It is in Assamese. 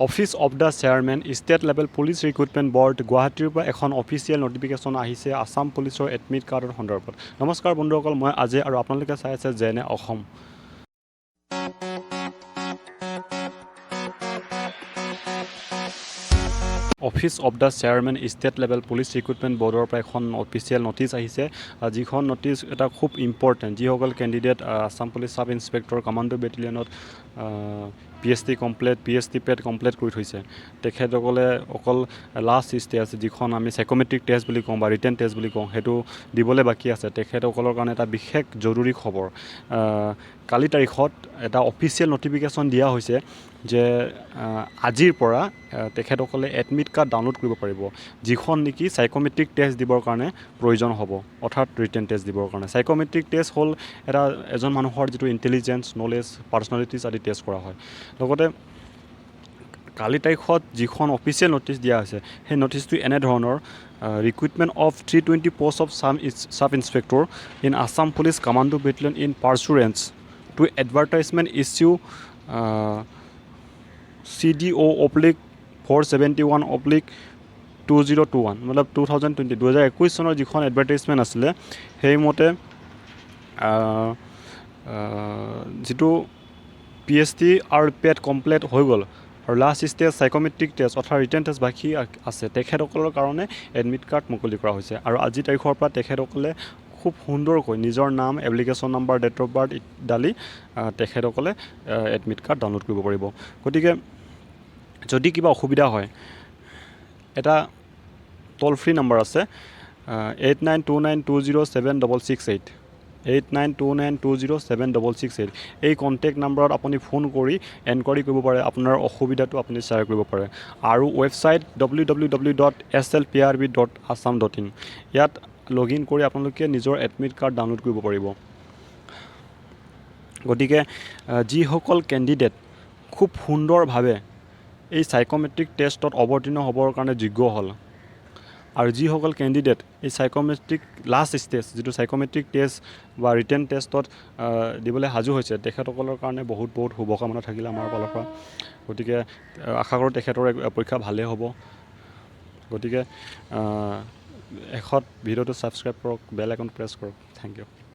Office of the chairman state level police recruitment board গুৱাহাটীৰ পৰা এখন অফিচিয়েল নটিফিকেশ্যন আহিছে আছাম পুলিচৰ এডমিট কাৰ্ডৰ সন্দৰ্ভত। নমস্কাৰ বন্ধুসকল, মই আজি আৰু আপোনালোকে চাই আছে যেনে Assam. Office of the chairman state level police recruitment বৰ্ডৰ পৰা এখন অফিচিয়েল নটিচ আহিছে, যিখন নটিচ এটা খুব ইম্পৰ্টেণ্ট। যিসকল candidate Assam police sub inspector commando বেটেলিয়নত PST complete PST PET complete কৰি থৈছে, তেখেতসকলে অকল লাষ্ট ষ্টেজ যিখন আমি সাইকোমেট্ৰিক টেষ্ট বুলি কওঁ বা ৰিটেন টেষ্ট বুলি কওঁ সেইটো দিবলৈ বাকী আছে। তেখেতসকলৰ কাৰণে এটা বিশেষ জৰুৰী খবৰ, কালি তাৰিখত এটা অফিচিয়েল নটিফিকেশ্যন দিয়া হৈছে যে আজিৰ পৰা তেখেতসকলে এডমিট কাৰ্ড ডাউনলোড কৰিব পাৰিব, যিখন নেকি সাইকোমেট্ৰিক টেষ্ট দিবৰ কাৰণে প্ৰয়োজন হ'ব, অৰ্থাৎ ৰিটেন টেষ্ট দিবৰ কাৰণে। সাইকোমেট্ৰিক টেষ্ট হ'ল এজন মানুহৰ যিটো ইণ্টেলিজেঞ্চ, নলেজ, পাৰ্চনেলিটিজ আদি টেষ্ট কৰা হয়। লগতে কালি তাৰিখত যিখন অফিচিয়েল নটিচ দিয়া হৈছে সেই নটিচটো এনেধৰণৰ: recruitment of 320 post of sub inspector in Assam police commando battalion in pursuance to advertisement issue CDO/471/2021 মতলব 2021 চনৰ যিখন এডভাৰটাইজমেণ্ট আছিলে সেইমতে যিটো PST আৰু পেড কমপ্লিট হৈ গ'ল আৰু লাষ্ট ষ্টেজ সাইকোমেট্ৰিক টেষ্ট অৰ্থাৎ ৰিটেন টেষ্ট বাকী আছে, তেখেতসকলৰ কাৰণে এডমিট কাৰ্ড মুকলি কৰা হৈছে। আৰু আজি তাৰিখৰ পৰা তেখেতসকলে খুব সুন্দৰকৈ নিজৰ নাম, application number, date of birth ডালি তেখেতসকলে এডমিট কাৰ্ড ডাউনলোড কৰিব পাৰিব। গতিকে যদি কিবা অসুবিধা হয়, এটা টল ফ্ৰী নম্বৰ আছে 8929207668 8929207668। এই কণ্টেক্ট নাম্বাৰত আপুনি ফোন কৰি এনকুৱাৰী কৰিব পাৰে, আপোনাৰ অসুবিধাটো আপুনি শ্বেয়াৰ কৰিব পাৰে। আৰু ৱেবছাইট www.slprb.assam.in ইয়াত লগ ইন কৰি আপোনালোকে নিজৰ এডমিট কাৰ্ড ডাউনলোড কৰিব পাৰিব। গতিকে যিসকল কেণ্ডিডেট খুব সুন্দৰভাৱে এই সাইকোমেট্ৰিক টেষ্টত অৱতীৰ্ণ হ'বৰ কাৰণে যোগ্য হ'ল, আৰু যিসকল কেণ্ডিডেট এই সাইকোমেট্ৰিক লাষ্ট ষ্টেজ যিটো সাইকোমেট্ৰিক টেষ্ট বা ৰিটেন টেষ্টত দিবলৈ সাজু হৈছে, তেখেতসকলৰ কাৰণে বহুত বহুত শুভকামনা থাকিলে আমাৰ ফালৰ পৰা। গতিকে আশা কৰোঁ তেখেতৰ পৰীক্ষা ভালেই হ'ব। গতিকে শেষত ভিডিঅ'টো ছাবস্ক্ৰাইব কৰক, বেল আইকন প্ৰেছ কৰক। Thank U.